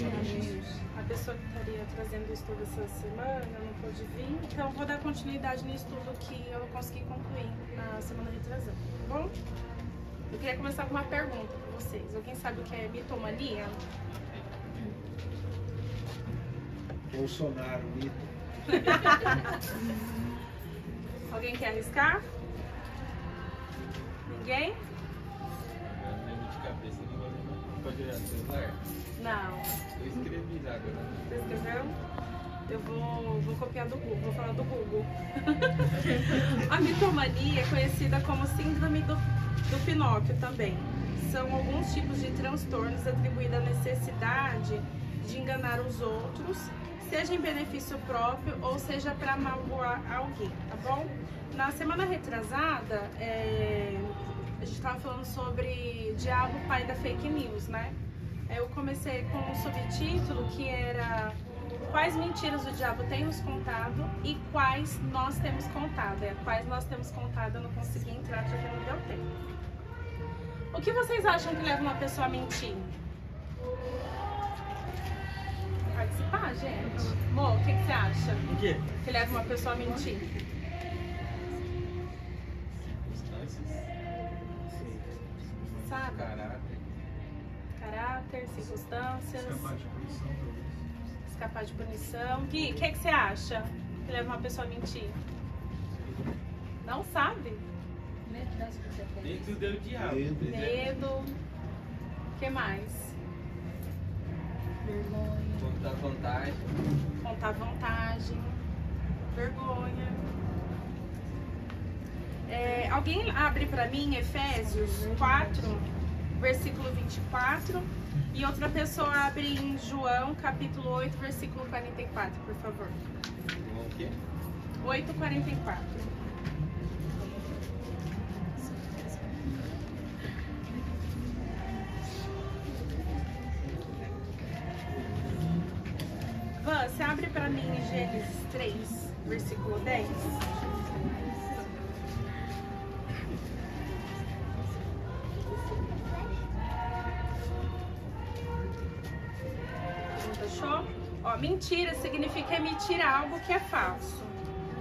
A pessoa que estaria trazendo o estudo essa semana não pôde vir, então vou dar continuidade no estudo que eu consegui concluir na semana retrasada, tá bom? Eu queria começar com uma pergunta para vocês. Alguém sabe o que é mitomania? Bolsonaro, mito. Alguém quer arriscar? Ninguém? De cabeça não vou lembrar. Pode olhar no celular? Não. Eu escrevi já agora. Você escreveu? Eu vou copiar do Google, vou falar do Google. A mitomania é conhecida como síndrome do Pinóquio também. São alguns tipos de transtornos atribuídos à necessidade de enganar os outros, seja em benefício próprio ou seja para magoar alguém, tá bom? Na semana retrasada, a gente estava falando sobre Diabo, pai da fake news, né? Eu comecei com um subtítulo que era quais mentiras o diabo tem nos contado e quais nós temos contado. Quais nós temos contado eu não consegui entrar porque não deu tempo. O que vocês acham que leva uma pessoa a mentir? Participar, gente. Mo, o que você acha? O quê? Que leva uma pessoa a mentir? Circunstâncias. Sabe? Caráter. Circunstâncias. Escapar de punição, talvez. Escapar de punição. Gui, o que você acha que leva uma pessoa a mentir? Não sabe? Medo das consequências. Nem tudo é o diabo. Medo. O que mais? Vergonha. Contar vantagem. Contar vantagem. Vergonha. Alguém abre pra mim Efésios 4, versículo 24. E outra pessoa abre em João, capítulo 8, versículo 44, por favor. O quê? 8:44. Van, você abre para mim em Gênesis 3, versículo 10. Achou? Ó, mentira significa emitir algo que é falso,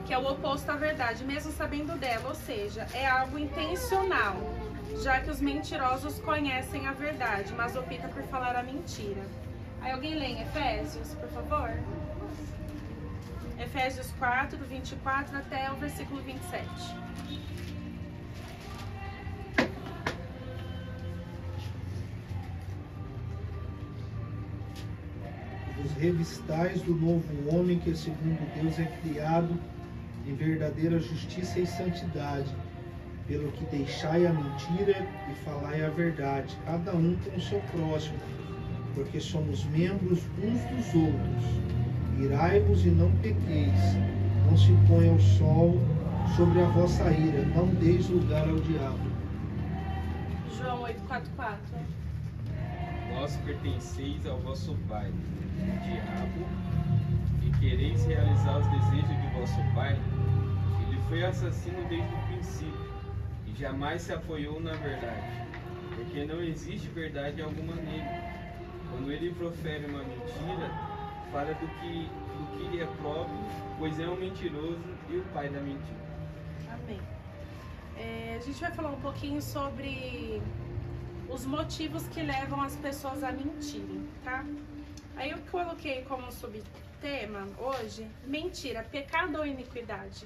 que é o oposto à verdade, mesmo sabendo dela, ou seja, é algo intencional, já que os mentirosos conhecem a verdade, mas optam por falar a mentira. Aí alguém lê em Efésios, por favor? Efésios 4, do 24 até o versículo 27. Os revistais do novo homem que, segundo Deus, é criado em verdadeira justiça e santidade, pelo que deixai a mentira e falai a verdade, cada um com o seu próximo, porque somos membros uns dos outros. Irai-vos e não pequeis, não se ponha o sol sobre a vossa ira, não deis lugar ao diabo. João 8:44. Vós pertenceis ao vosso pai, o diabo, e quereis realizar os desejos de vosso pai. Ele foi assassino desde o princípio e jamais se apoiou na verdade, porque não existe verdade alguma nele. Quando ele profere uma mentira, fala do que lhe é próprio, pois é um mentiroso e o pai da mentira. Amém. A gente vai falar um pouquinho sobre os motivos que levam as pessoas a mentirem, tá? Aí eu coloquei como subtema hoje, mentira, pecado ou iniquidade?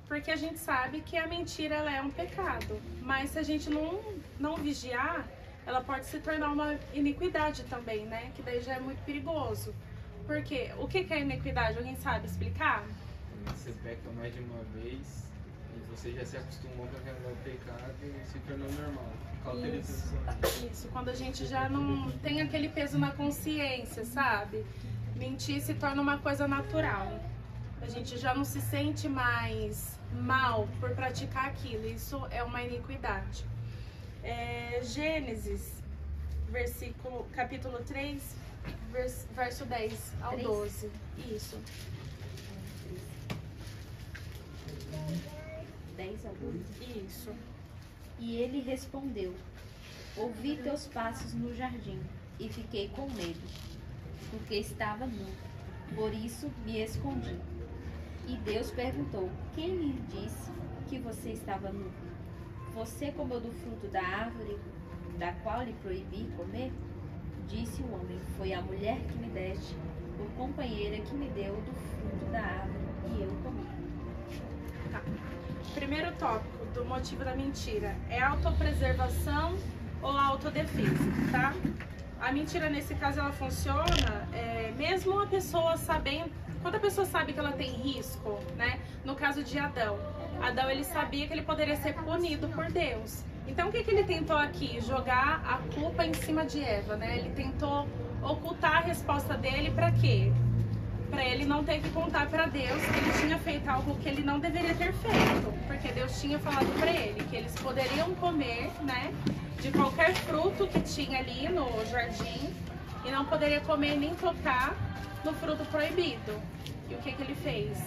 Porque a gente sabe que a mentira ela é um pecado, mas se a gente não vigiar, ela pode se tornar uma iniquidade também, né? Que daí já é muito perigoso. Porque o que é iniquidade? Alguém sabe explicar? Quando você peca mais de uma vez, e você já se acostumou com aquele pecado e se tornou normal. Cauterização. Isso, quando a gente já não tem aquele peso na consciência, sabe? Mentir se torna uma coisa natural. A gente já não se sente mais mal por praticar aquilo. Isso é uma iniquidade. Gênesis, capítulo 3, verso 10 ao 3. 12. Isso. 10 ao 12. Isso. E ele respondeu: ouvi teus passos no jardim, e fiquei com medo, porque estava nu. Por isso me escondi. E Deus perguntou: quem lhe disse que você estava nu? Você comeu do fruto da árvore da qual lhe proibi comer? Disse o homem: foi a mulher que me deste, por companheira que me deu do fruto da árvore, e eu comi. Tá. Primeiro tópico do motivo da mentira é autopreservação ou autodefesa, tá? A mentira, nesse caso, ela funciona mesmo a pessoa sabendo, quando a pessoa sabe que ela tem risco, né? No caso de Adão. Adão, ele sabia que ele poderia ser punido por Deus. Então, o que ele tentou aqui? Jogar a culpa em cima de Eva, né? Ele tentou ocultar a resposta dele para quê? Para ele não ter que contar para Deus que ele tinha feito algo que ele não deveria ter feito, porque Deus tinha falado para ele que eles poderiam comer, né, de qualquer fruto que tinha ali no jardim e não poderia comer nem tocar no fruto proibido. E o que ele fez?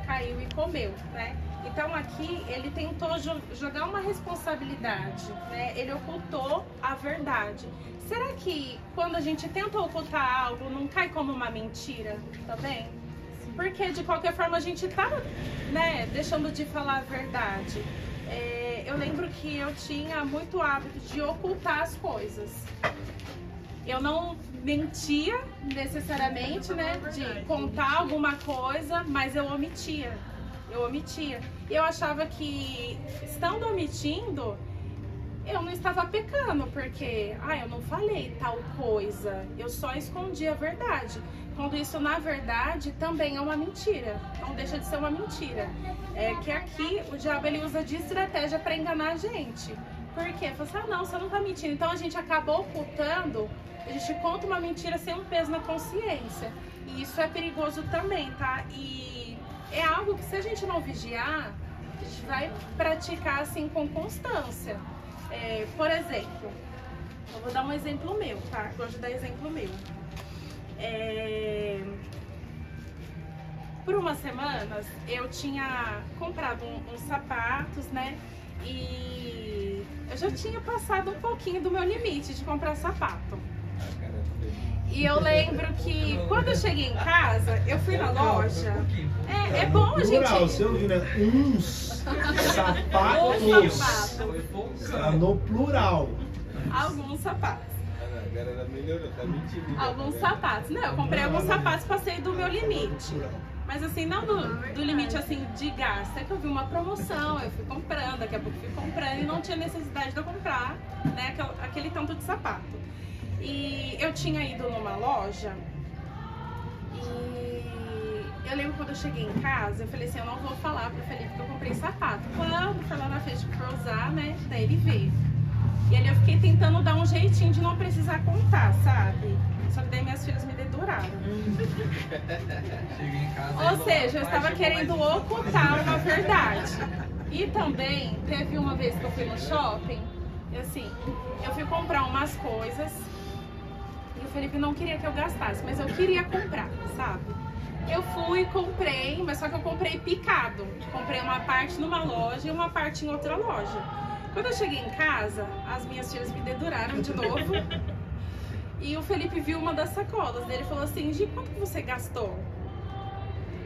Caiu e comeu, né? Então aqui ele tentou jogar uma responsabilidade, né? Ele ocultou a verdade. Será que quando a gente tenta ocultar algo não cai como uma mentira também? Porque de qualquer forma a gente tá, né, deixando de falar a verdade. Eu lembro que eu tinha muito hábito de ocultar as coisas. Eu não mentia necessariamente, né, de contar alguma coisa, mas eu omitia. E eu achava que, estando omitindo, eu não estava pecando, porque, eu não falei tal coisa, eu só escondi a verdade. Quando isso, na verdade, também é uma mentira, não deixa de ser uma mentira. É que aqui o diabo, ele usa de estratégia para enganar a gente. Por quê? Fala assim, não, você não tá mentindo. Então a gente acaba ocultando, a gente conta uma mentira sem um peso na consciência. E isso é perigoso também, tá? E é algo que, se a gente não vigiar, a gente vai praticar assim com constância. Por exemplo, eu vou dar um exemplo meu, tá? Eu gosto de dar exemplo meu. Por umas semanas eu tinha comprado uns sapatos, né? E eu já tinha passado um pouquinho do meu limite de comprar sapato. E eu lembro que quando eu cheguei em casa, eu fui na loja. É bom a gente. Você ouviu, né? Uns sapatos. Tá no plural. Alguns sapatos. Agora melhorou, tá mentindo. Alguns sapatos. Não, eu comprei alguns sapatos, passei do meu limite. Mas assim, não do limite assim de gasto. É que eu vi uma promoção, eu fui comprando, daqui a pouco fui comprando e não tinha necessidade de eu comprar, né, aquele tanto de sapato. E eu tinha ido numa loja e eu lembro quando eu cheguei em casa, eu falei assim, eu não vou falar pro Felipe que eu comprei sapato. Quando foi lá na frente pra usar, né, daí ele veio. E ali eu fiquei tentando dar um jeitinho de não precisar contar, sabe? Só que daí minhas filhas me deduraram. Cheguei em casa. Ou seja, eu estava querendo ocultar uma verdade. E também teve uma vez que eu fui no shopping, e assim, eu fui comprar umas coisas e o Felipe não queria que eu gastasse, mas eu queria comprar, sabe? Eu fui e comprei, mas só que eu comprei picado. Comprei uma parte numa loja e uma parte em outra loja. Quando eu cheguei em casa, as minhas filhas me deduraram de novo. E o Felipe viu uma das sacolas dele e falou assim, Gi, quanto que você gastou?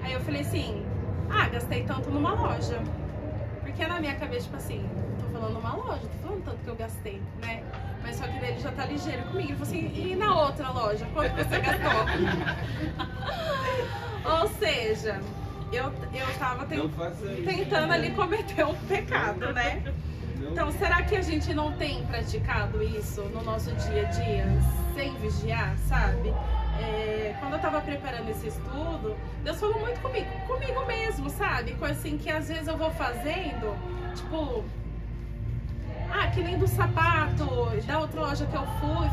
Aí eu falei assim, gastei tanto numa loja. Porque na minha cabeça, tipo assim, tô falando numa loja, tô falando tanto que eu gastei, né? Mas só que daí ele já tá ligeiro comigo. Ele falou assim, e na outra loja, quanto que você gastou? Ou seja, eu tava tentando ali cometer um pecado, né? Então, será que a gente não tem praticado isso no nosso dia a dia, sem vigiar, sabe? Quando eu tava preparando esse estudo, Deus falou muito comigo mesmo, sabe? Coisa assim que às vezes eu vou fazendo, tipo, que nem do sapato, da outra loja que eu fui,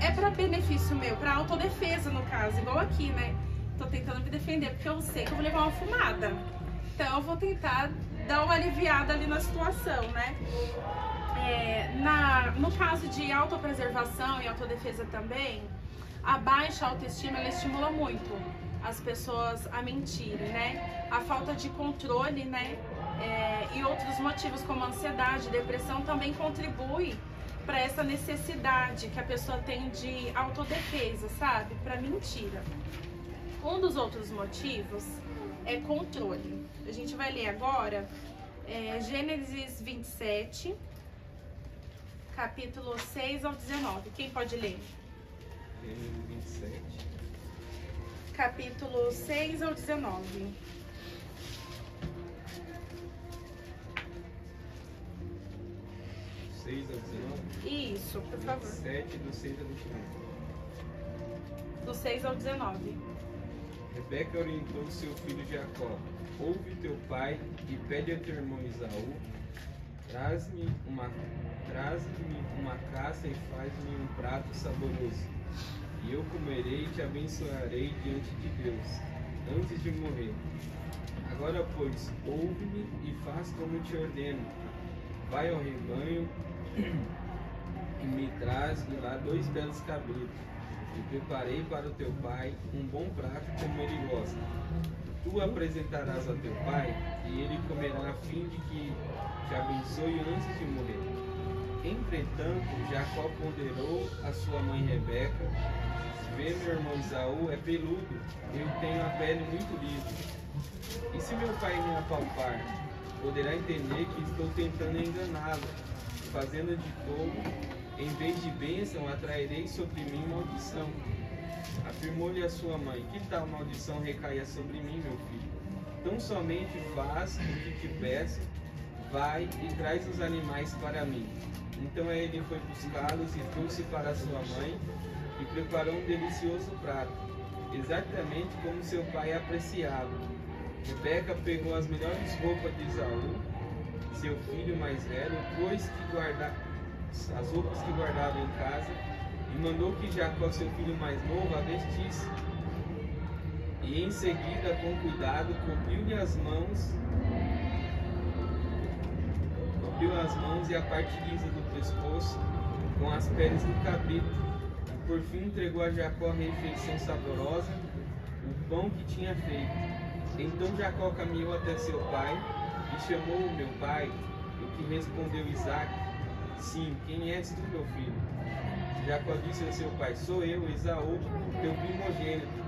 é pra benefício meu, pra autodefesa no caso, igual aqui, né? Tô tentando me defender porque eu sei que eu vou levar uma fumada. Então eu vou tentar dar uma aliviada ali na situação, né? No caso de autopreservação e autodefesa também, a baixa autoestima, ela estimula muito as pessoas a mentirem, né? A falta de controle, né? E outros motivos como ansiedade, depressão também contribui para essa necessidade que a pessoa tem de autodefesa, sabe? Para mentira. Um dos outros motivos é controle. A gente vai ler agora Gênesis 27, capítulo 6 ao 19. Quem pode ler? Gênesis 27. Capítulo 6 ao 19. 6 ao 19? Isso, por favor. 7 do 6 ao 29. Do 6 ao 19. Rebeca orientou seu filho Jacó: ouve teu pai e pede a teu irmão Esaú, traz-me uma caça e faz-me um prato saboroso, e eu comerei e te abençoarei diante de Deus, antes de morrer. Agora, pois, ouve-me e faz como te ordeno. Vai ao rebanho e me traz de lá 2 belos cabritos, e preparei para o teu pai um bom prato como ele gosta. Tu apresentarás a teu pai, e ele comerá a fim de que te abençoe antes de morrer. Entretanto, Jacó ponderou a sua mãe Rebeca: vê, meu irmão Esaú é peludo, eu tenho a pele muito lisa. E se meu pai me apalpar, poderá entender que estou tentando enganá-lo, fazendo de tolo. Em vez de bênção, atrairei sobre mim maldição. Afirmou-lhe a sua mãe: que tal maldição recaia sobre mim, meu filho? Tão somente faz o que te peço, vai e traz os animais para mim. Então ele foi buscá-los e trouxe para sua mãe, e preparou um delicioso prato, exatamente como seu pai apreciava. Rebeca pegou as melhores roupas de Esaú, seu filho mais velho, pôs as roupas que guardava em casa, e mandou que Jacó, seu filho mais novo, a vestisse. E em seguida, com cuidado, cobriu as mãos e a parte lisa do pescoço com as peles do cabrito. E por fim entregou a Jacó a refeição saborosa, o pão que tinha feito. Então Jacó caminhou até seu pai e chamou o meu pai, o que respondeu Isaque: sim, quem és tu, meu filho? Jacó disse ao seu pai: sou eu, Esaú, teu primogênito.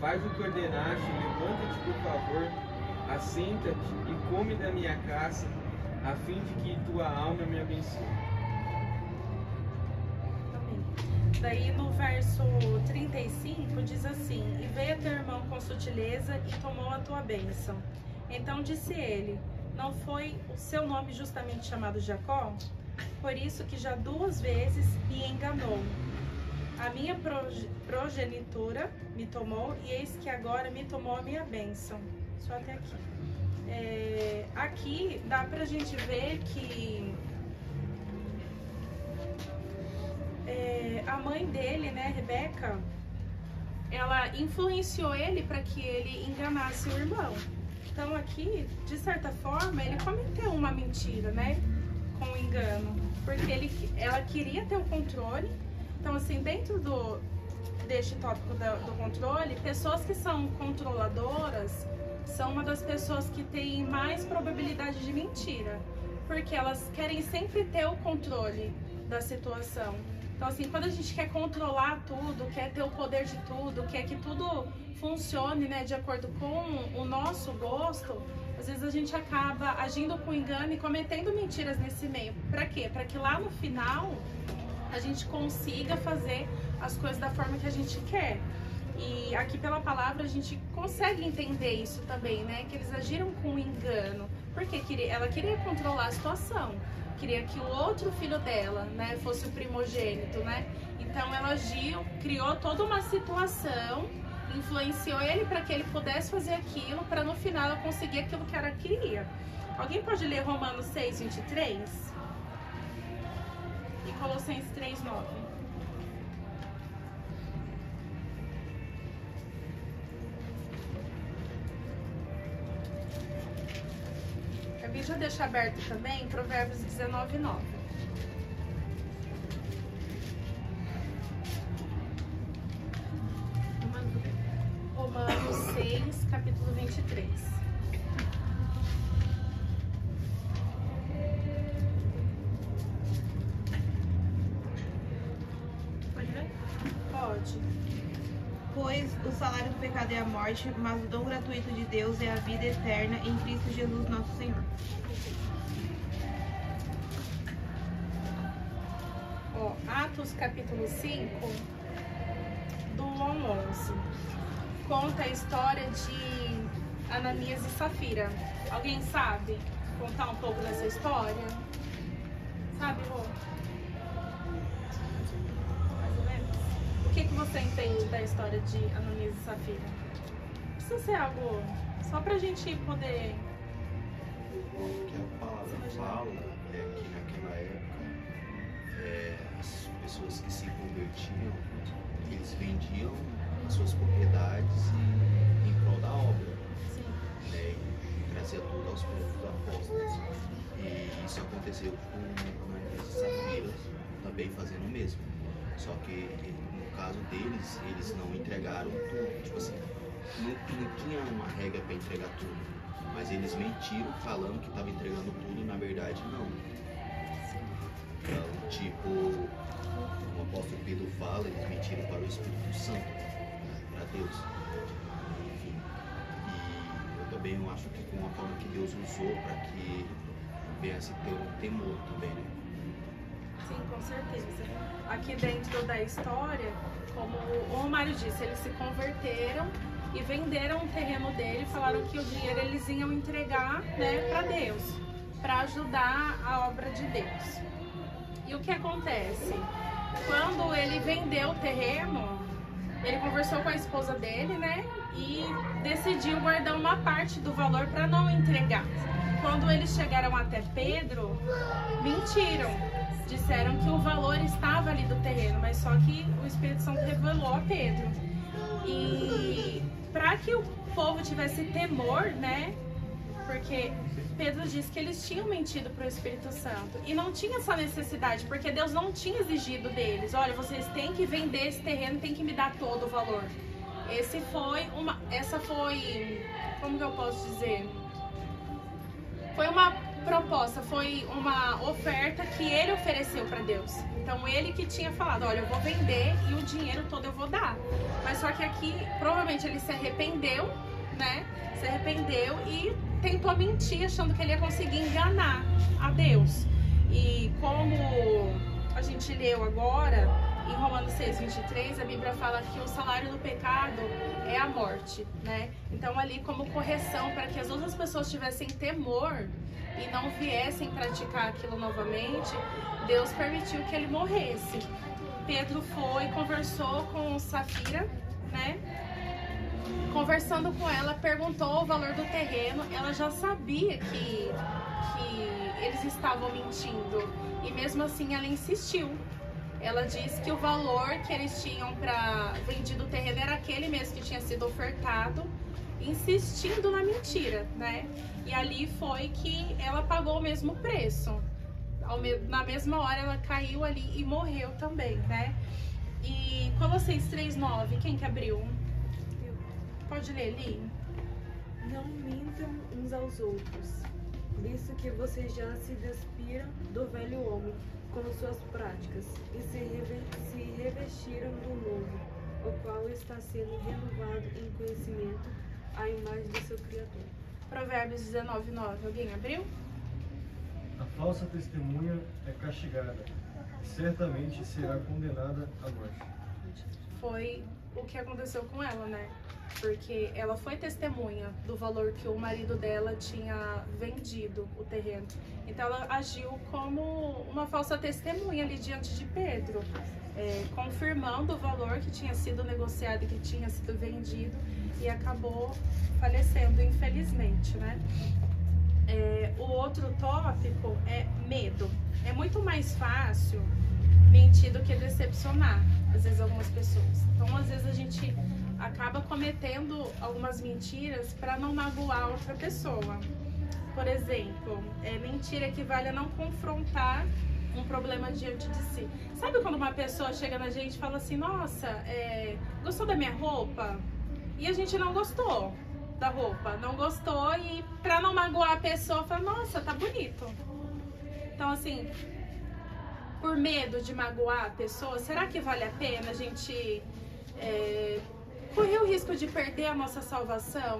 Faz o que ordenaste, levanta-te, por favor, assenta-te e come da minha caça, a fim de que tua alma me abençoe. Amém. Daí no verso 35 diz assim: e veio teu irmão com sutileza e tomou a tua bênção. Então disse ele: não foi o seu nome justamente chamado Jacó? Por isso que já 2 vezes me enganou. A minha progenitura me tomou, e eis que agora me tomou a minha bênção. Só até aqui. Aqui dá pra gente ver que a mãe dele, né, Rebeca, ela influenciou ele para que ele enganasse o irmão. Então aqui, de certa forma, ele cometeu uma mentira, né, com o engano, porque ela queria ter o controle. Então assim, dentro deste tópico do controle, pessoas que são controladoras são uma das pessoas que tem mais probabilidade de mentira, porque elas querem sempre ter o controle da situação. Então assim, quando a gente quer controlar tudo, quer ter o poder de tudo, quer que tudo funcione, né, de acordo com o nosso gosto, às vezes a gente acaba agindo com engano e cometendo mentiras nesse meio. Para quê? Para que lá no final a gente consiga fazer as coisas da forma que a gente quer. E aqui pela palavra a gente consegue entender isso também, né? Que eles agiram com engano, porque ela queria controlar a situação, queria que o outro filho dela, né, fosse o primogênito, né? Então ela agiu, criou toda uma situação, influenciou ele para que ele pudesse fazer aquilo, para no final ela conseguir aquilo que ela queria. Alguém pode ler Romanos 6:23? E Colossenses 3:9. Já deixa aberto também Provérbios 19:9. Romanos 6, capítulo 23. Pois o salário do pecado é a morte, mas o dom gratuito de Deus é a vida eterna em Cristo Jesus nosso Senhor. Ó, Atos capítulo 5, do 1 ao 11. Conta a história de Ananias e Safira. Alguém sabe contar um pouco dessa história? Sabe, Rô? Mais ou menos. O que você entende da história de Ananias e Safira? Precisa ser algo só pra gente poder... O que a palavra fala é que naquela época as pessoas que se convertiam, eles vendiam as suas propriedades em prol da obra, né, e trazia tudo aos pés dos apóstolos. E isso aconteceu com Ananias e Safira, também fazendo o mesmo. Só que no caso deles, eles não entregaram tudo, tipo assim, não tinha uma regra para entregar tudo, mas eles mentiram falando que estavam entregando tudo, na verdade não. Então, tipo, o apóstolo Pedro fala, eles mentiram para o Espírito Santo, para Deus. Enfim, e eu também acho que foi uma forma que Deus usou para que viesse ter um temor também, né? Sim, com certeza. Aqui dentro da história, como o Romário disse, eles se converteram e venderam o terreno dele, falaram que o dinheiro eles iam entregar, né, para Deus, para ajudar a obra de Deus. E o que acontece? Quando ele vendeu o terreno, ele conversou com a esposa dele, né, e decidiu guardar uma parte do valor para não entregar. Quando eles chegaram até Pedro, mentiram. Disseram que o valor estava ali do terreno, mas só que o Espírito Santo revelou a Pedro. E para que o povo tivesse temor, né? Porque Pedro disse que eles tinham mentido para o Espírito Santo. E não tinha essa necessidade, porque Deus não tinha exigido deles. Olha, vocês têm que vender esse terreno, têm que me dar todo o valor. Essa foi, como que eu posso dizer? Foi uma proposta, foi uma oferta que ele ofereceu para Deus. Então ele que tinha falado, olha, eu vou vender e o dinheiro todo eu vou dar. Mas só que aqui, provavelmente ele se arrependeu, né? Se arrependeu e tentou mentir, achando que ele ia conseguir enganar a Deus. E como a gente leu agora, em Romanos 6:23, a Bíblia fala que o salário do pecado é a morte, né? Então ali como correção para que as outras pessoas tivessem temor e não viessem praticar aquilo novamente, Deus permitiu que ele morresse. Pedro foi, conversou com Safira, né? Conversando com ela, perguntou o valor do terreno. Ela já sabia que eles estavam mentindo e mesmo assim ela insistiu. Ela disse que o valor que eles tinham para vendido o terreno era aquele mesmo que tinha sido ofertado, insistindo na mentira, né? E ali foi que ela pagou o mesmo preço. Na mesma hora ela caiu ali e morreu também, né? E Colossenses 3:9, quem que abriu? Pode ler, Li? Não mintam uns aos outros, visto que vocês já se despiram do velho homem com suas práticas e se revestiram do novo, o qual está sendo renovado em conhecimento à imagem do seu Criador. Provérbios 19:9, alguém abriu? A falsa testemunha é castigada, e certamente será condenada à morte. Foi o que aconteceu com ela, né? Porque ela foi testemunha do valor que o marido dela tinha vendido o terreno. Então ela agiu como uma falsa testemunha ali diante de Pedro, confirmando o valor que tinha sido negociado e que tinha sido vendido, e acabou falecendo, infelizmente, né? O outro tópico é medo. É muito mais fácil mentir do que decepcionar, às vezes, algumas pessoas. Então, às vezes, a gente acaba cometendo algumas mentiras para não magoar outra pessoa. Por exemplo, mentira equivale a não confrontar um problema diante de si. Sabe quando uma pessoa chega na gente e fala assim, nossa, gostou da minha roupa? E a gente não gostou da roupa, não gostou, e pra não magoar a pessoa, fala, nossa, tá bonito. Então, assim, por medo de magoar a pessoa, será que vale a pena a gente risco de perder a nossa salvação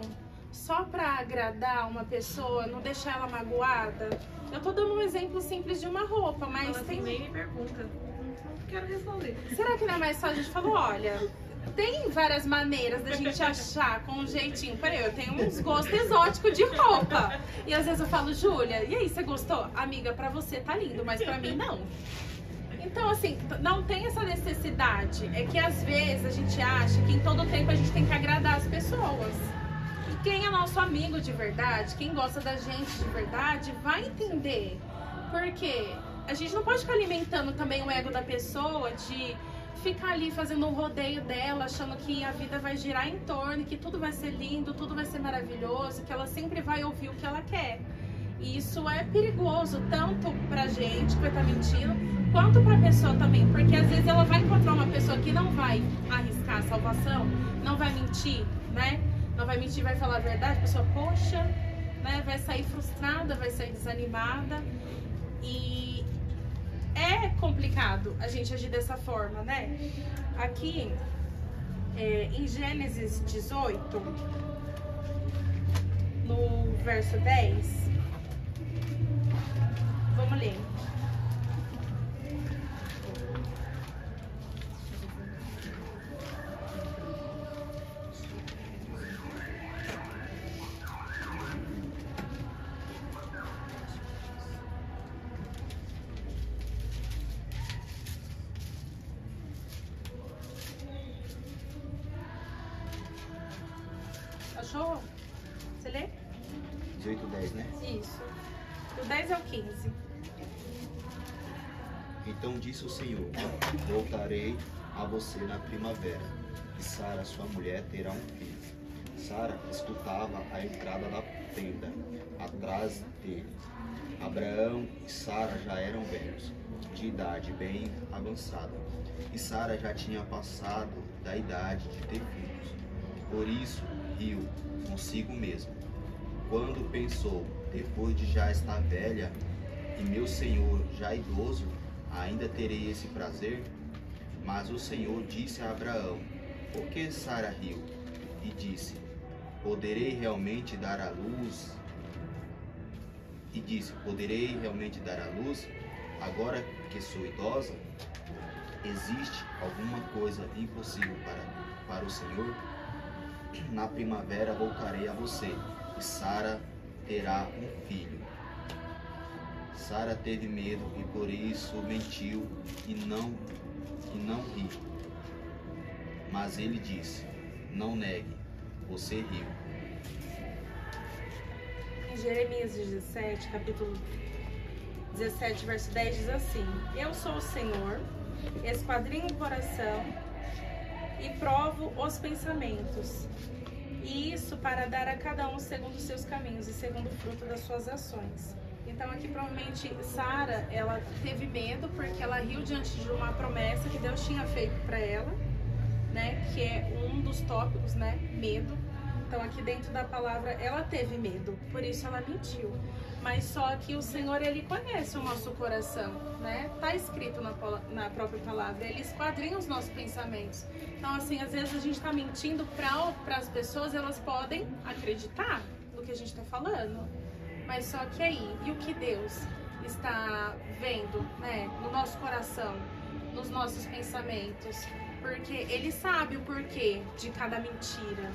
só para agradar uma pessoa, não deixar ela magoada? Eu tô dando um exemplo simples de uma roupa, mas Fala tem... assim, nem me pergunta. Não quero responder. Será que não é mais só a gente falou, olha, tem várias maneiras da gente achar com um jeitinho. Peraí, eu tenho uns gostos exóticos de roupa. E às vezes eu falo, Júlia, e aí, você gostou? Amiga, pra você tá lindo, mas pra mim não. Então, assim, não tem essa necessidade. É que às vezes a gente acha que em todo tempo a gente tem que agradar as pessoas. E quem é nosso amigo de verdade, quem gosta da gente de verdade, vai entender. Porque a gente não pode ficar alimentando também o ego da pessoa de ficar ali fazendo um rodeio dela, achando que a vida vai girar em torno, que tudo vai ser lindo, tudo vai ser maravilhoso, que ela sempre vai ouvir o que ela quer. E isso é perigoso, tanto pra gente que vai estar mentindo, quanto pra pessoa também. Porque às vezes ela vai encontrar uma pessoa que não vai arriscar a salvação, não vai mentir, né? Não vai mentir, vai falar a verdade, a pessoa, poxa, né? Vai sair frustrada, vai sair desanimada. E é complicado a gente agir dessa forma, né? Aqui, em Gênesis 18, no verso 10, vamos ler. Achou? Você lê? 18:10, né? Isso. Do 10 ao 15. Então disse o Senhor: voltarei a você na primavera, e Sara, sua mulher, terá um filho. Sara escutava a entrada da tenda, atrás dele. Abraão e Sara já eram velhos, de idade bem avançada, e Sara já tinha passado da idade de ter filhos. Por isso riu consigo mesmo, quando pensou: depois de já estar velha e meu senhor já idoso, ainda terei esse prazer? Mas o Senhor disse a Abraão: por que Sara riu? E disse: poderei realmente dar à luz? Agora que sou idosa? Existe alguma coisa impossível para o Senhor? Na primavera voltarei a você, e Sara terá um filho. Sara teve medo e por isso mentiu e não riu. Mas ele disse: não negue, você riu. Em Jeremias 17, capítulo 17, verso 10, diz assim: eu sou o Senhor, esquadrinho o coração e provo os pensamentos, e isso para dar a cada um segundo os seus caminhos e segundo o fruto das suas ações. Então aqui provavelmente Sara, ela teve medo porque ela riu diante de uma promessa que Deus tinha feito para ela, né? Que é um dos tópicos, né? Medo. Então aqui dentro da palavra ela teve medo, por isso ela mentiu. Mas só que o Senhor, Ele conhece o nosso coração, né? Tá escrito na própria palavra, Ele esquadrinha os nossos pensamentos. Então assim, às vezes a gente tá mentindo para as pessoas, elas podem acreditar no que a gente tá falando. Mas só que aí, e o que Deus está vendo, né? No nosso coração, nos nossos pensamentos. Porque Ele sabe o porquê de cada mentira.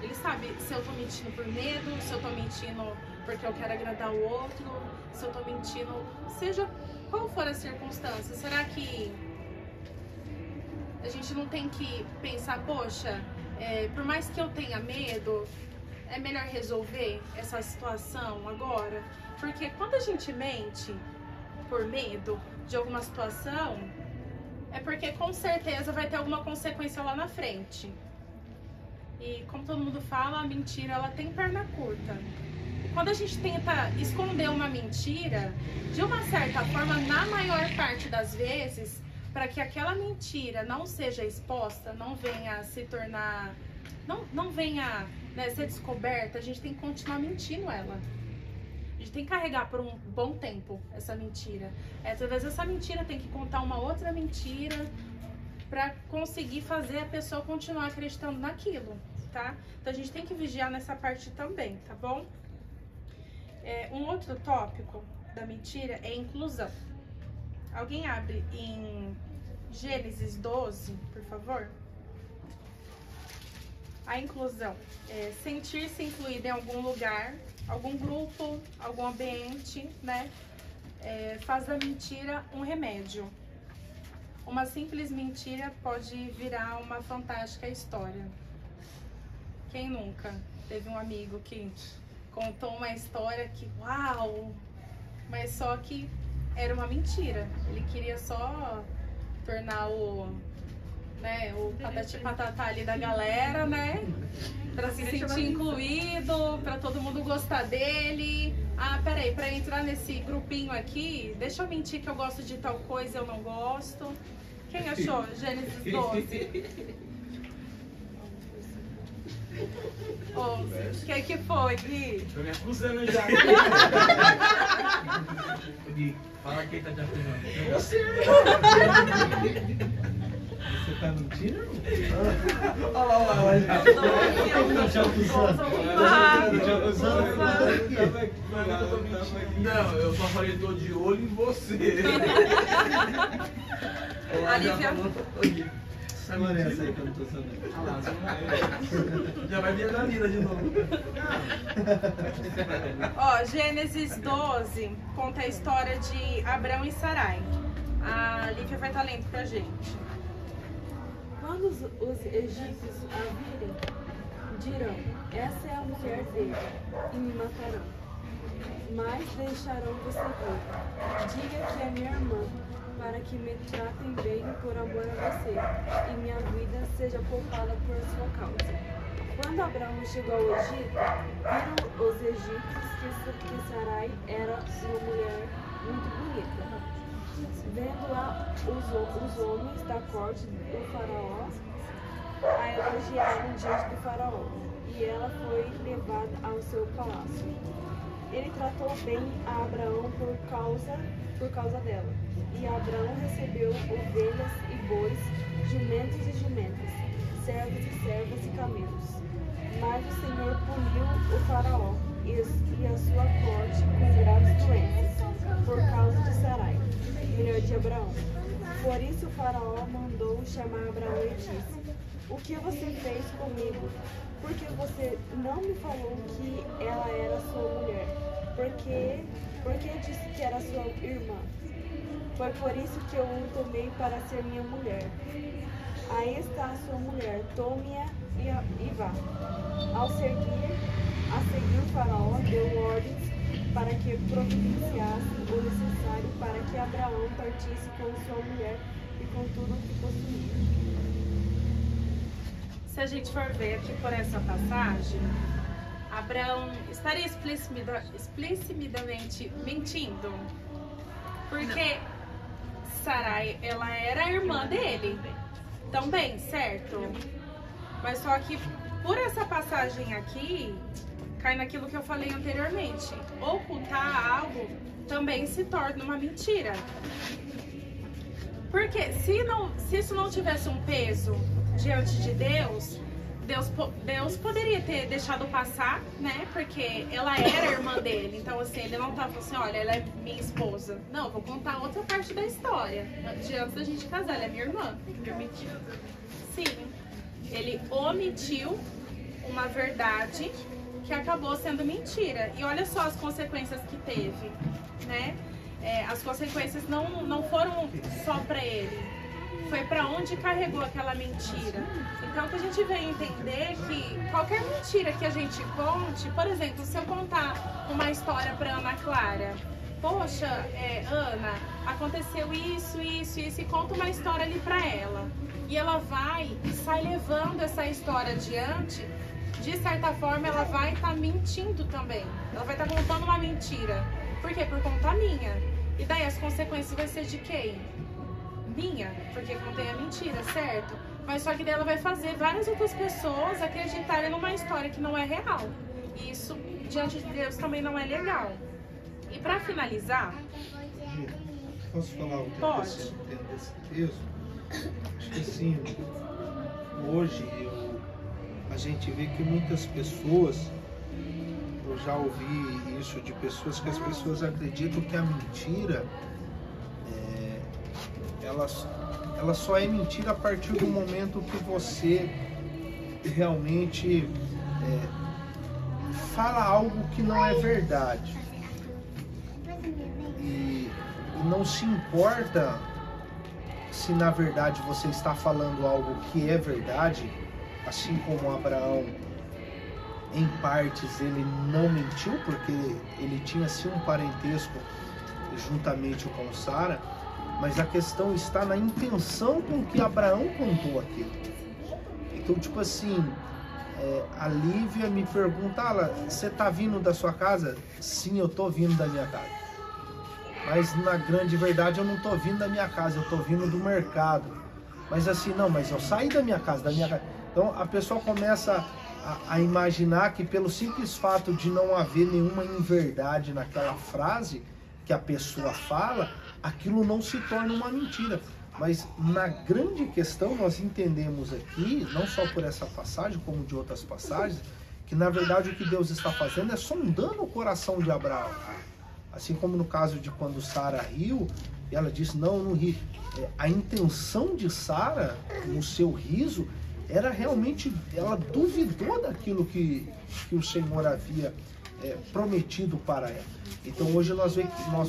Ele sabe se eu tô mentindo por medo, se eu tô mentindo porque eu quero agradar o outro, se eu tô mentindo, seja qual for a circunstância. Será que a gente não tem que pensar, poxa, por mais que eu tenha medo, é melhor resolver essa situação agora? Porque quando a gente mente por medo de alguma situação, é porque com certeza vai ter alguma consequência lá na frente. E como todo mundo fala, a mentira, ela tem perna curta. E quando a gente tenta esconder uma mentira, de uma certa forma, na maior parte das vezes, para que aquela mentira não seja exposta, não venha se tornar, não venha, né, ser descoberta, a gente tem que continuar mentindo ela. A gente tem que carregar por um bom tempo essa mentira. Através dessa mentira tem que contar uma outra mentira, para conseguir fazer a pessoa continuar acreditando naquilo, tá? Então a gente tem que vigiar nessa parte também, tá bom? Um outro tópico da mentira é inclusão. Alguém abre em Gênesis 12, por favor? A inclusão é sentir-se incluído em algum lugar, algum grupo, algum ambiente, né? Faz da mentira um remédio. Uma simples mentira pode virar uma fantástica história. Quem nunca teve um amigo que contou uma história que, uau! Mas só que era uma mentira. Ele queria só tornar o patati patatá ali da galera, né? Pra se sentir incluído, pra todo mundo gostar dele. Ah, peraí, pra entrar nesse grupinho aqui, deixa eu mentir que eu gosto de tal coisa e eu não gosto. Quem achou Gênesis 12? O que foi, Gui? Tô me acusando já. Gui, fala quem tá te acusando. Você! Você tá mentindo? Olha lá, já. Tô te acusando. Não, eu só falei, tô de olho em você. A Lívia. Agora é essa aí que eu não tô sabendo. Já vai vir a Dalila de novo. Ó, Gênesis 12 conta a história de Abrão e Sarai. A Lívia vai estar lendo pra gente. Quando os egípcios a virem, dirão: essa é a mulher dele, e me matarão. Mas deixarão você vir. Diga que é minha irmã, para que me tratem bem por amor a você, e minha vida seja poupada por sua causa. Quando Abraão chegou ao Egito, viram os egípcios que Sarai era uma mulher muito bonita. Vendo lá os homens da corte do faraó, a elogiaram diante do faraó, e ela foi levada ao seu palácio. Ele tratou bem a Abraão por causa dela. E Abraão recebeu ovelhas e bois, jumentos e jumentas, servos e servas e camelos. Mas o Senhor puniu o faraó e a sua corte com graves doenças, por causa de Sarai, mulher de Abraão. Por isso o faraó mandou chamar Abraão e disse: o que você fez comigo? Porque você não me falou que ela era sua mulher? Porque disse que era sua irmã? Foi por isso que eu o tomei para ser minha mulher. Aí está a sua mulher, tome-a e vá. A seguir o faraó deu ordens para que providenciasse o necessário para que Abraão partisse com sua mulher e com tudo o que possuía. Se a gente for ver aqui por essa passagem, Abraão estaria explicitamente mentindo, porque Sarai, ela era a irmã dele também, certo? Mas só que por essa passagem aqui, cai naquilo que eu falei anteriormente. Ocultar algo também se torna uma mentira. Porque se isso não tivesse um peso diante de Deus poderia ter deixado passar, né? Porque ela era irmã dele. Então, assim, ele não tava assim, olha, ela é minha esposa. Não, vou contar outra parte da história. Antes da gente casar, ela é minha irmã. Sim. Ele omitiu uma verdade que acabou sendo mentira. E olha só as consequências que teve, né? As consequências não foram só para ele, foi para onde carregou aquela mentira. Então, que a gente vem entender que qualquer mentira que a gente conte, por exemplo, se eu contar uma história para Ana Clara, poxa, Ana, aconteceu isso, e conta uma história ali para ela. E ela vai e sai levando essa história adiante, de certa forma ela vai estar mentindo também. Ela vai estar contando uma mentira. Por quê? Por conta minha. E daí as consequências vai ser de quem? Minha, porque contém a mentira, certo? Mas só que daí ela vai fazer várias outras pessoas acreditarem numa história que não é real. E isso, diante de Deus, também não é legal. E pra finalizar... Posso falar o que eu penso dentro desse texto? Acho que assim, hoje a gente vê que muitas pessoas, eu já ouvi isso de pessoas, que as pessoas acreditam que a mentira ela só é mentira a partir do momento que você realmente fala algo que não é verdade. E não se importa se na verdade você está falando algo que é verdade, assim como Abraão, em partes ele não mentiu, porque ele tinha sim um parentesco juntamente com Sara, mas a questão está na intenção com que Abraão contou aquilo. Então, tipo assim, a Lívia me pergunta, você está vindo da sua casa? Sim, eu estou vindo da minha casa. Mas na grande verdade eu não estou vindo da minha casa, eu estou vindo do mercado. Mas assim, não, mas eu saí da minha casa, Então a pessoa começa a imaginar que pelo simples fato de não haver nenhuma inverdade naquela frase que a pessoa fala, aquilo não se torna uma mentira. Mas na grande questão nós entendemos aqui, não só por essa passagem, como de outras passagens, que na verdade o que Deus está fazendo é sondando o coração de Abraão. Assim como no caso de quando Sara riu, e ela disse, não ri. A intenção de Sara, no seu riso, era realmente, ela duvidou daquilo que o Senhor havia prometido para ela. Então hoje nós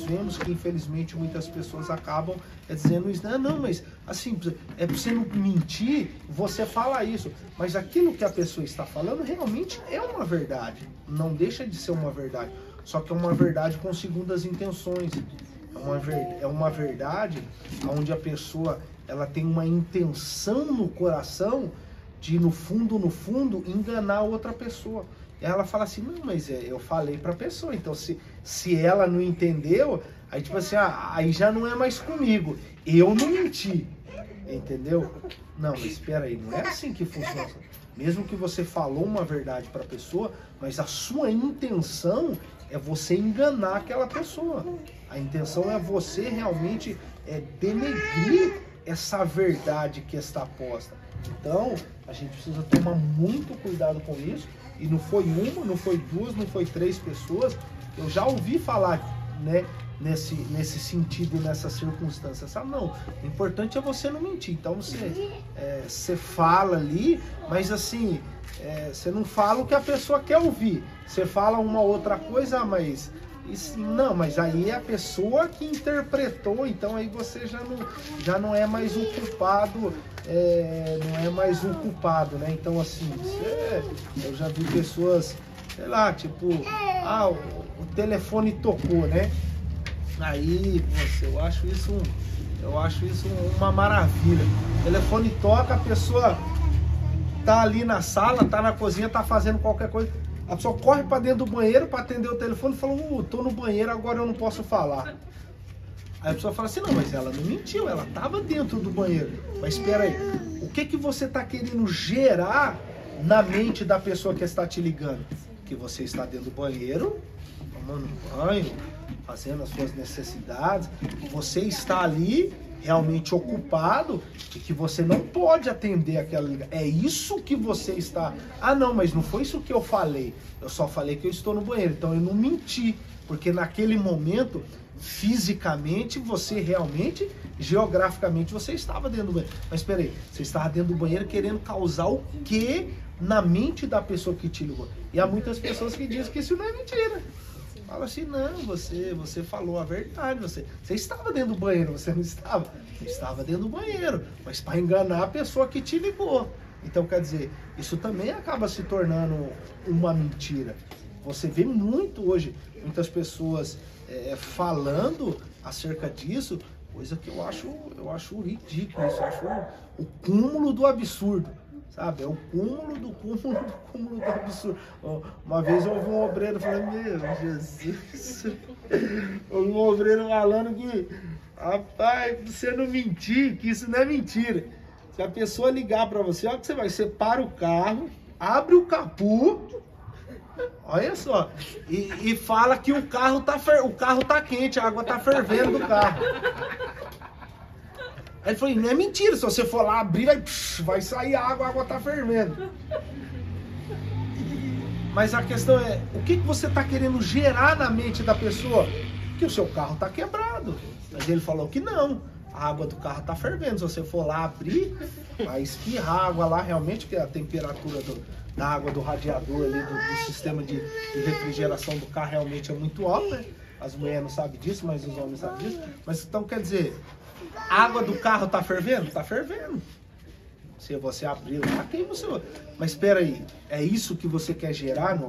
vemos que infelizmente muitas pessoas acabam dizendo isso, não, mas assim, para você não mentir, você fala isso, mas aquilo que a pessoa está falando realmente é uma verdade, não deixa de ser uma verdade, só que é uma verdade com segundas intenções, é uma verdade onde a pessoa ela tem uma intenção no coração de no fundo enganar outra pessoa. E ela fala assim, não, mas eu falei pra pessoa, então se ela não entendeu, aí tipo assim, aí já não é mais comigo, eu não menti, entendeu? Não, mas espera aí, não é assim que funciona. Mesmo que você falou uma verdade pra pessoa, mas a sua intenção é você enganar aquela pessoa. A intenção é você realmente denegrir essa verdade que está posta. Então, a gente precisa tomar muito cuidado com isso. E não foi uma, não foi duas, não foi três pessoas. Eu já ouvi falar, né, nesse sentido, nessa circunstância. Sabe? Não, o importante é você não mentir. Então você fala ali, mas assim, você não fala o que a pessoa quer ouvir. Você fala uma outra coisa, mas não, mas aí é a pessoa que interpretou, então aí você já não é mais o culpado, não é mais o culpado, né? Então assim, eu já vi pessoas, sei lá, tipo, o telefone tocou, né? Aí, nossa, eu acho isso uma maravilha. O telefone toca, a pessoa tá ali na sala, tá na cozinha, tá fazendo qualquer coisa. A pessoa corre para dentro do banheiro para atender o telefone e fala, tô no banheiro, agora eu não posso falar. Aí a pessoa fala assim, não, mas ela não mentiu, ela estava dentro do banheiro. Mas espera aí, o que você está querendo gerar na mente da pessoa que está te ligando? Que você está dentro do banheiro, tomando banho, fazendo as suas necessidades, que você está ali realmente ocupado e que você não pode atender aquela ligação. É isso que você está... não, mas não foi isso que eu falei. Eu só falei que eu estou no banheiro. Então eu não menti. Porque naquele momento, fisicamente, você realmente, geograficamente, você estava dentro do banheiro. Mas espera aí, você estava dentro do banheiro querendo causar o quê na mente da pessoa que te ligou? E há muitas pessoas que dizem que isso não é mentira. Fala assim, não, você falou a verdade, você estava dentro do banheiro, você não estava? Você estava dentro do banheiro, mas para enganar a pessoa que te ligou. Então, quer dizer, isso também acaba se tornando uma mentira. Você vê muito hoje, muitas pessoas falando acerca disso, coisa que eu acho ridículo, isso, eu acho o cúmulo do absurdo. Sabe, é o cúmulo do absurdo. Uma vez eu ouvi um obreiro falando, meu Jesus, ouvi um obreiro falando que, rapaz, você não mentir, que isso não é mentira. Se a pessoa ligar pra você, olha que você para o carro, abre o capô, olha só, e fala que o carro tá quente, a água tá fervendo do carro. Aí ele falou, não é mentira, se você for lá abrir, vai sair água, a água tá fervendo. Mas a questão é, o que você está querendo gerar na mente da pessoa? Que o seu carro está quebrado. Mas ele falou que não, a água do carro está fervendo. Se você for lá abrir, vai espirrar a água lá, realmente, que a temperatura da água do radiador ali, do sistema de refrigeração do carro realmente é muito alta, né? As mulheres não sabem disso, mas os homens sabem disso. Mas então quer dizer, a água do carro está fervendo? Está fervendo. Se você abrir lá, queima o seu. Mas espera aí, é isso que você quer gerar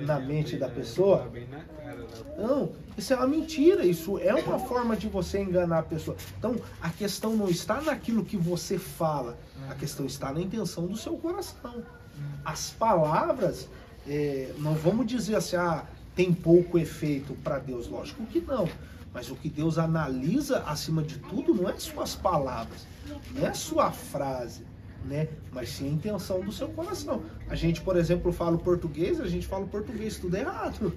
na mente da pessoa? Não, isso é uma mentira, isso é uma forma de você enganar a pessoa. Então, a questão não está naquilo que você fala, a questão está na intenção do seu coração. As palavras, não vamos dizer assim, tem pouco efeito para Deus, lógico que não. Mas o que Deus analisa acima de tudo não é suas palavras, não é sua frase, né? Mas sim a intenção do seu coração. A gente, por exemplo, fala o português, a gente fala o português tudo errado.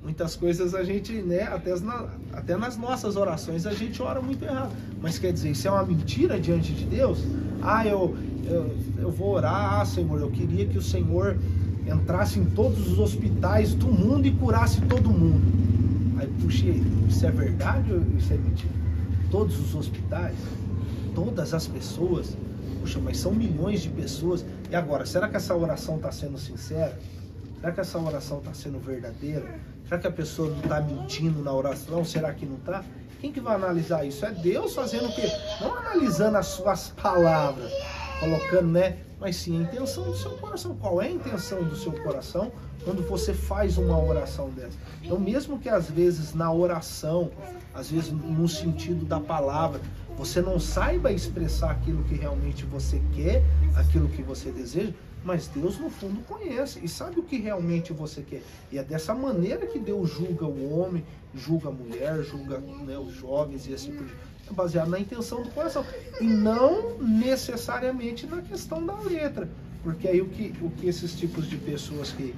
Muitas coisas a gente, né, até nas nossas orações a gente ora muito errado. Mas quer dizer, isso é uma mentira diante de Deus? Eu vou orar, Senhor, eu queria que o Senhor entrasse em todos os hospitais do mundo e curasse todo mundo. Aí, puxa, isso é verdade ou isso é mentira? Todos os hospitais, todas as pessoas, puxa, mas são milhões de pessoas. E agora, será que essa oração está sendo sincera? Será que essa oração está sendo verdadeira? Será que a pessoa não está mentindo na oração? Será que não está? Quem que vai analisar isso? É Deus fazendo o quê? Não analisando as suas palavras, colocando, né? Mas sim a intenção do seu coração. Qual é a intenção do seu coração quando você faz uma oração dessa? Então, mesmo que às vezes na oração, às vezes no sentido da palavra, você não saiba expressar aquilo que realmente você quer, aquilo que você deseja, mas Deus no fundo conhece e sabe o que realmente você quer. E é dessa maneira que Deus julga o homem, julga a mulher, julga, né, os jovens e assim por diante. É baseado na intenção do coração e não necessariamente na questão da letra, porque aí o que esses tipos de pessoas que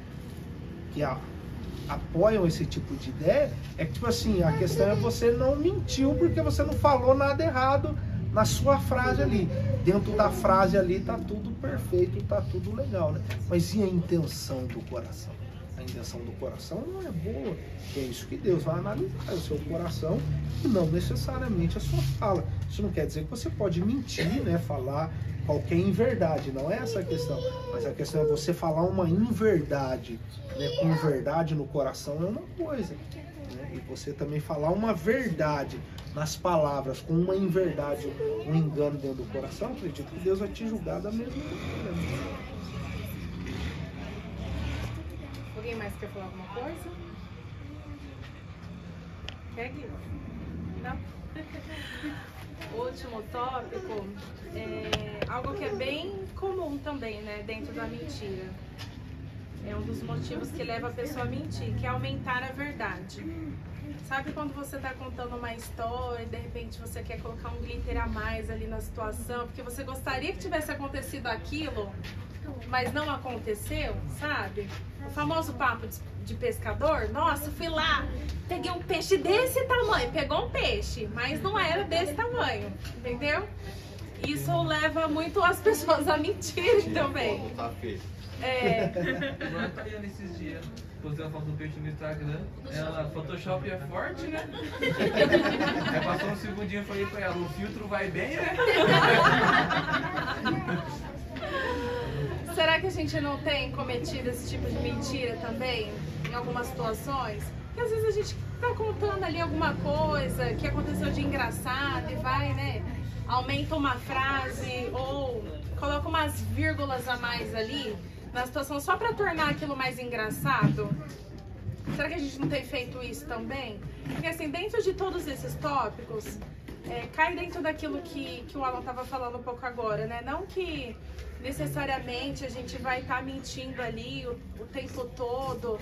apoiam esse tipo de ideia é que, tipo assim, a questão é você não mentiu porque você não falou nada errado na sua frase ali. Dentro da frase ali tá tudo perfeito, tá tudo legal, né? Mas e a intenção do coração? A intenção do coração não é boa. É isso que Deus vai analisar, o seu coração e não necessariamente a sua fala. Isso não quer dizer que você pode mentir, né? Falar qualquer inverdade, não é essa a questão. Mas a questão é você falar uma inverdade, né? Com verdade no coração é uma coisa, né? E você também falar uma verdade nas palavras com uma inverdade, um engano dentro do coração, acredito que Deus vai te julgar da mesma maneira. Alguém mais quer falar alguma coisa? Quer, Gui? Não? Último tópico é algo que é bem comum também, né, dentro da mentira. É um dos motivos que leva a pessoa a mentir, que é aumentar a verdade. Sabe quando você está contando uma história e de repente você quer colocar um glitter a mais ali na situação, porque você gostaria que tivesse acontecido aquilo, mas não aconteceu, sabe? O famoso papo de pescador. Nossa, fui lá, peguei um peixe desse tamanho. Pegou um peixe, mas não era desse tamanho, entendeu? Isso leva muito as pessoas a mentirem também. Igual a Tayana esses dias, postei uma foto do peixe no Instagram. Ela, Photoshop é forte, né? Aí passou um segundinho e falei pra ela, o filtro vai bem, né? Será que a gente não tem cometido esse tipo de mentira também, em algumas situações? Porque às vezes a gente tá contando ali alguma coisa que aconteceu de engraçado e vai, né? Aumenta uma frase ou coloca umas vírgulas a mais ali na situação só para tornar aquilo mais engraçado. Será que a gente não tem feito isso também? Porque assim, dentro de todos esses tópicos, cai dentro daquilo que o Alan estava falando um pouco agora, né? Não que necessariamente a gente vai estar mentindo ali o tempo todo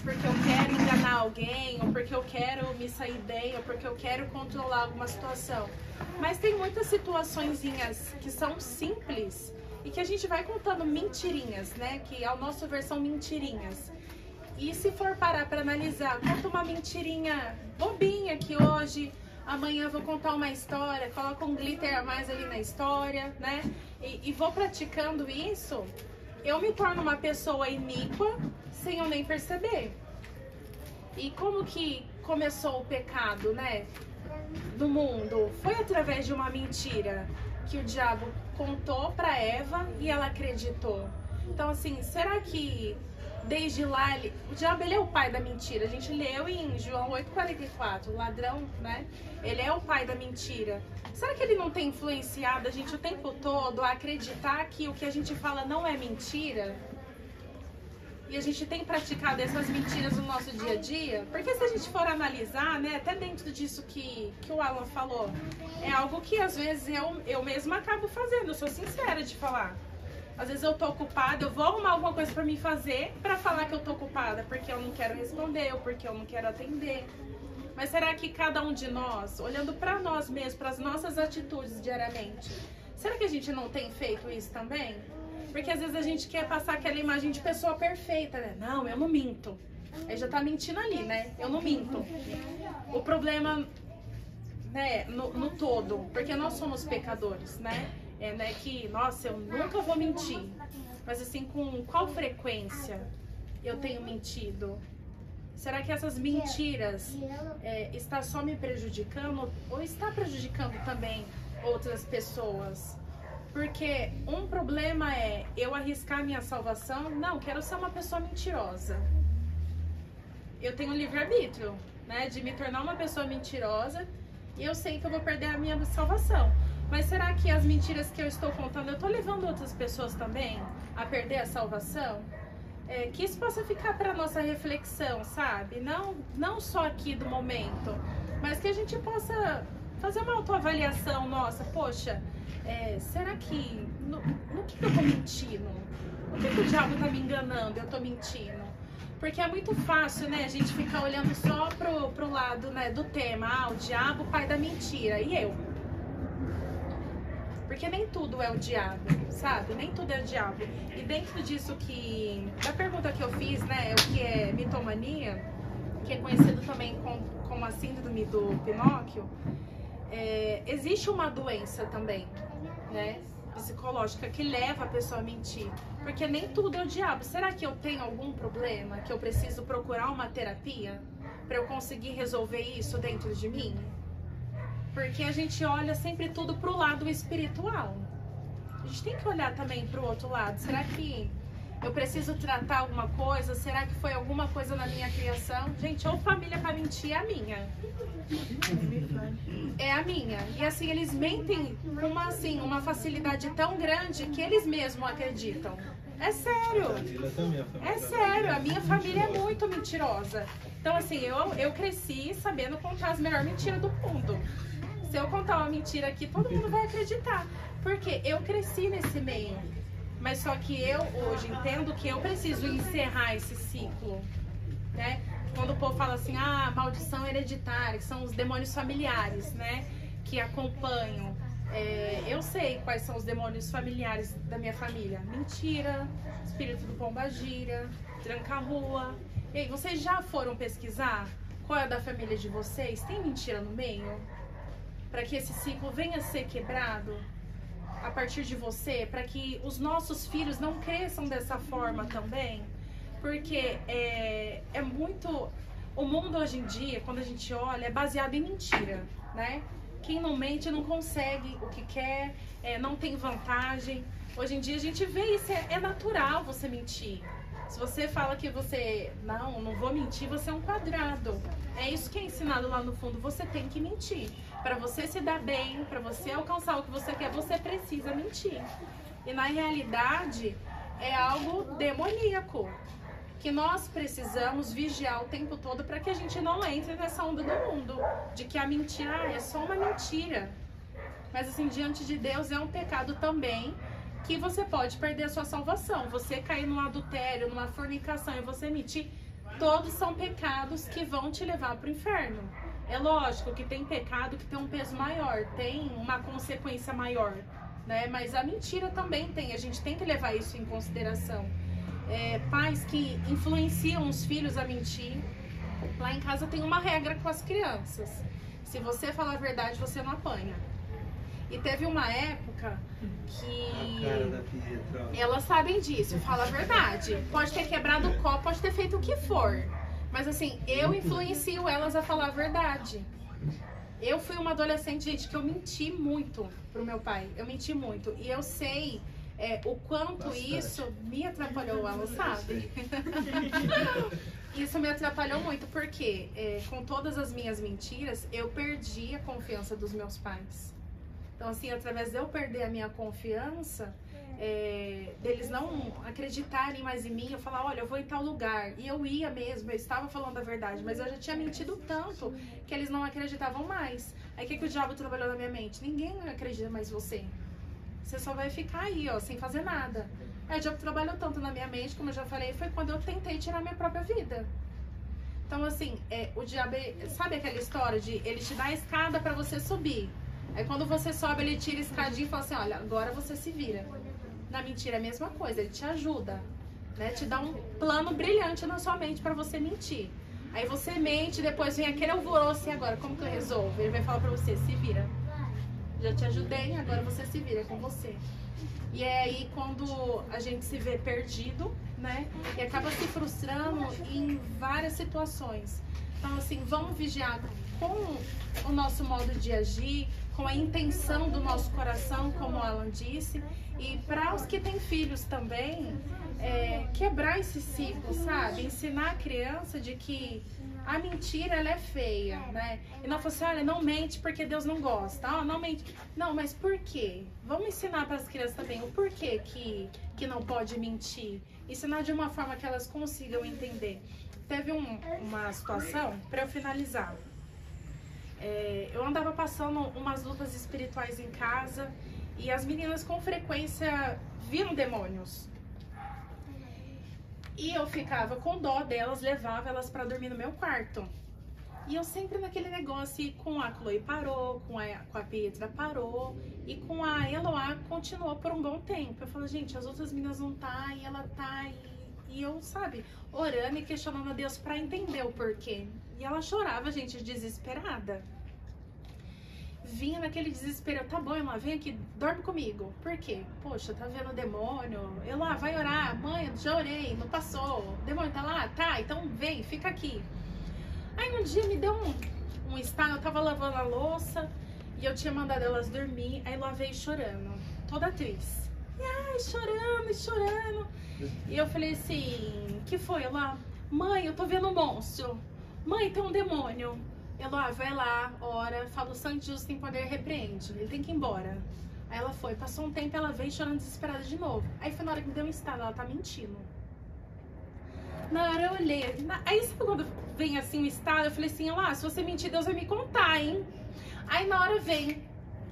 porque eu quero enganar alguém, ou porque eu quero me sair bem, ou porque eu quero controlar alguma situação. Mas tem muitas situaçõezinhas que são simples e que a gente vai contando mentirinhas, né? Que é a nossa versão mentirinhas. E se for parar para analisar, conta uma mentirinha bobinha que hoje amanhã vou contar uma história, coloco um glitter a mais ali na história, né? E vou praticando isso, eu me torno uma pessoa iníqua sem eu nem perceber. E como que começou o pecado, né, do mundo? Foi através de uma mentira que o diabo contou para Eva e ela acreditou. Então, assim, será que desde lá, o diabo, ele é o pai da mentira? A gente leu em João 8,44, o ladrão, né? Ele é o pai da mentira. Será que ele não tem influenciado a gente o tempo todo a acreditar que o que a gente fala não é mentira? E a gente tem praticado essas mentiras no nosso dia a dia? Porque se a gente for analisar, né, até dentro disso que o Alan falou, é algo que às vezes eu mesma acabo fazendo, eu sou sincera de falar. Às vezes eu tô ocupada, eu vou arrumar alguma coisa pra me fazer pra falar que eu tô ocupada, porque eu não quero responder ou porque eu não quero atender. Mas será que cada um de nós, olhando pra nós mesmos, pras nossas atitudes diariamente, será que a gente não tem feito isso também? Porque às vezes a gente quer passar aquela imagem de pessoa perfeita, né? Não, eu não minto. Aí já tá mentindo ali, né? Eu não minto. O problema, né, no todo, porque nós somos pecadores, né? Né, que, nossa, eu nunca vou mentir. Mas assim, com qual frequência eu tenho mentido? Será que essas mentiras está só me prejudicando ou está prejudicando também outras pessoas? Porque um problema é eu arriscar minha salvação. Não, quero ser uma pessoa mentirosa. Eu tenho livre-arbítrio, né, de me tornar uma pessoa mentirosa e eu sei que eu vou perder a minha salvação. Mas será que as mentiras que eu estou contando, eu estou levando outras pessoas também a perder a salvação? Que isso possa ficar para nossa reflexão, sabe? Não só aqui do momento, mas que a gente possa fazer uma autoavaliação nossa. Poxa, será que no que eu tô mentindo? No que o diabo tá me enganando? Eu tô mentindo? Porque é muito fácil, né, a gente ficar olhando só pro lado, né, do tema. O diabo, pai da mentira. E eu? Porque nem tudo é o diabo, sabe? Nem tudo é o diabo. E dentro disso da pergunta que eu fiz, né, o que é mitomania, que é conhecido também como a síndrome do Pinóquio, existe uma doença também, né, psicológica, que leva a pessoa a mentir. Porque nem tudo é o diabo. Será que eu tenho algum problema que eu preciso procurar uma terapia para eu conseguir resolver isso dentro de mim? Porque a gente olha sempre tudo pro lado espiritual. A gente tem que olhar também pro outro lado. Será que eu preciso tratar alguma coisa? Será que foi alguma coisa na minha criação? Gente, ou família pra mentir é a minha. É a minha. E assim, eles mentem com uma facilidade tão grande que eles mesmos acreditam. É sério. É sério. A minha família é muito mentirosa. Então assim, eu cresci sabendo contar as melhores mentiras do mundo. Se eu contar uma mentira aqui, todo mundo vai acreditar. Porque eu cresci nesse meio. Mas só que eu hoje entendo que eu preciso encerrar esse ciclo, né? Quando o povo fala assim, maldição hereditária, que são os demônios familiares, né? Que acompanham. Eu sei quais são os demônios familiares da minha família. Mentira, espírito do pombagira, tranca-rua. E aí, vocês já foram pesquisar qual é a da família de vocês? Tem mentira no meio? Para que esse ciclo venha a ser quebrado a partir de você, para que os nossos filhos não cresçam dessa forma também, porque é muito... O mundo hoje em dia, quando a gente olha, é baseado em mentira, né? Quem não mente não consegue o que quer, não tem vantagem. Hoje em dia a gente vê isso, é natural você mentir. Se você fala que você, não vou mentir, você é um quadrado. É isso que é ensinado lá no fundo, você tem que mentir. Para você se dar bem, para você alcançar o que você quer, você precisa mentir. E na realidade, é algo demoníaco, que nós precisamos vigiar o tempo todo para que a gente não entre nessa onda do mundo, de que a mentira é só uma mentira. Mas assim, diante de Deus é um pecado também, que você pode perder a sua salvação. Você cair num adultério, numa fornicação e você mentir, todos são pecados que vão te levar para o inferno. É lógico que tem pecado que tem um peso maior, tem uma consequência maior, né? Mas a mentira também tem, a gente tem que levar isso em consideração. Pais que influenciam os filhos a mentir. Lá em casa tem uma regra com as crianças. Se você falar a verdade, você não apanha. E teve uma época que elas sabem disso, fala a verdade. Pode ter quebrado o copo, pode ter feito o que for. Mas assim, eu influencio elas a falar a verdade. Eu fui uma adolescente, gente, que eu menti muito pro meu pai. Eu menti muito. E eu sei o quanto isso me atrapalhou, ela sabe? Isso me atrapalhou muito, porque com todas as minhas mentiras, eu perdi a confiança dos meus pais. Então, assim, através de eu perder a minha confiança, deles não acreditarem mais em mim, eu falar, olha, eu vou em tal lugar. E eu ia mesmo, eu estava falando a verdade, mas eu já tinha mentido tanto que eles não acreditavam mais. Aí o que o diabo trabalhou na minha mente? Ninguém acredita mais em você. Você só vai ficar aí, ó, sem fazer nada. Aí o diabo trabalhou tanto na minha mente, como eu já falei, foi quando eu tentei tirar minha própria vida. Então, assim, o diabo, sabe aquela história de ele te dá a escada pra você subir. Aí quando você sobe, ele tira a escadinha e fala assim, olha, agora você se vira. Na mentira é a mesma coisa, ele te ajuda, né? Te dá um plano brilhante na sua mente pra você mentir. Aí você mente, depois vem aquele alvoroço, e agora, como que eu resolvo? Ele vai falar pra você, se vira. Já te ajudei, agora você se vira, é com você. E é aí quando a gente se vê perdido, né? E acaba se frustrando em várias situações. Então, assim, vamos vigiar com o nosso modo de agir, com a intenção do nosso coração, como o Alan disse. E para os que têm filhos também, quebrar esse ciclo, sabe? Ensinar a criança de que a mentira, ela é feia, né? E não falar assim, olha, não mente porque Deus não gosta. Ah, não mente. Não, mas por quê? Vamos ensinar para as crianças também o porquê que não pode mentir. Ensinar de uma forma que elas consigam entender. Teve uma situação, para eu finalizar. Eu andava passando umas lutas espirituais em casa e as meninas com frequência viam demônios. E eu ficava com dó delas, levava elas pra dormir no meu quarto. E eu sempre naquele negócio, e com a Chloe parou, com a Pietra parou, e com a Eloá continuou por um bom tempo. Eu falo, gente, as outras meninas não tá, e ela tá, e eu, sabe, orando e questionando a Deus pra entender o porquê. E ela chorava, gente, desesperada. Vinha naquele desespero, tá bom, Elá, vem aqui, dorme comigo. Por quê? Poxa, tá vendo o demônio? Elá, vai orar. Mãe, já orei, não passou. O demônio tá lá? Tá, então vem, fica aqui. Aí um dia me deu um estalo, eu tava lavando a louça e eu tinha mandado elas dormir. Aí ela veio chorando, toda triste. E ai, chorando. E eu falei assim, que foi? Ela, mãe, eu tô vendo um monstro. Mãe, tem um demônio. Ela, vai lá, ora, fala, o sangue de Jesus tem poder, repreende. Ele tem que ir embora. Aí ela foi, passou um tempo, ela veio chorando desesperada de novo. Aí foi na hora que me deu um estalo, ela tá mentindo. Na hora eu olhei, aí sabe quando vem assim o estalo, eu falei assim, Elá, se você mentir, Deus vai me contar, hein? Aí na hora vem,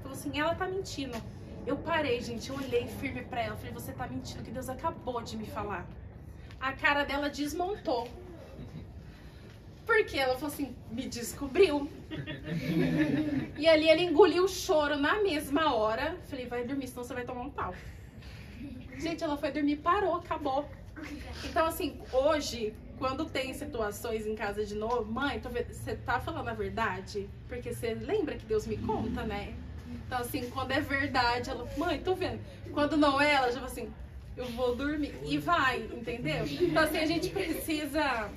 falou assim, ela tá mentindo. Eu parei, gente, eu olhei firme pra ela, falei, você tá mentindo, que Deus acabou de me falar. A cara dela desmontou. Porque ela falou assim, me descobriu. E ali ele engoliu o choro na mesma hora. Falei, vai dormir, senão você vai tomar um pau. Gente, ela foi dormir, parou, acabou. Então, assim, hoje, quando tem situações em casa de novo, mãe, você tá falando a verdade? Porque você lembra que Deus me conta, né? Então, assim, quando é verdade, ela, mãe, tô vendo. Quando não é, ela já fala assim, eu vou dormir. E vai, entendeu? Então, assim, a gente precisa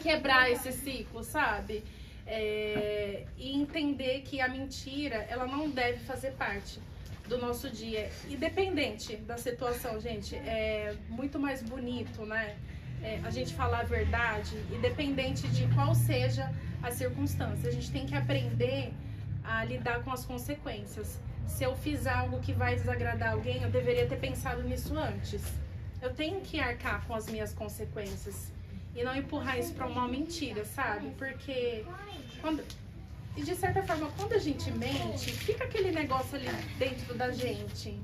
quebrar esse ciclo, sabe? E entender que a mentira, ela não deve fazer parte do nosso dia, independente da situação, gente. É muito mais bonito, né? A gente falar a verdade, independente de qual seja a circunstância. A gente tem que aprender a lidar com as consequências. Se eu fiz algo que vai desagradar alguém, eu deveria ter pensado nisso antes. Eu tenho que arcar com as minhas consequências. E não empurrar isso pra uma mentira, sabe? Porque e de certa forma, quando a gente mente, fica aquele negócio ali dentro da gente.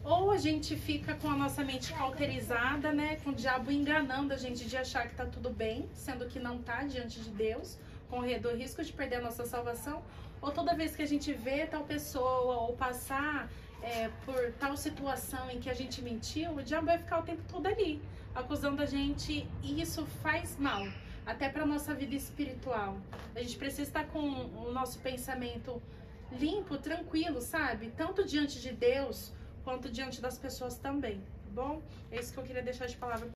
Ou a gente fica com a nossa mente cauterizada, né? Com o diabo enganando a gente de achar que tá tudo bem, sendo que não tá diante de Deus, correndo o risco de perder a nossa salvação. Ou toda vez que a gente vê tal pessoa ou passar por tal situação em que a gente mentiu, o diabo vai ficar o tempo todo ali, acusando a gente, e isso faz mal. até para nossa vida espiritual. A gente precisa estar com o nosso pensamento limpo, tranquilo, sabe? Tanto diante de Deus, quanto diante das pessoas também, tá bom? É isso que eu queria deixar de palavra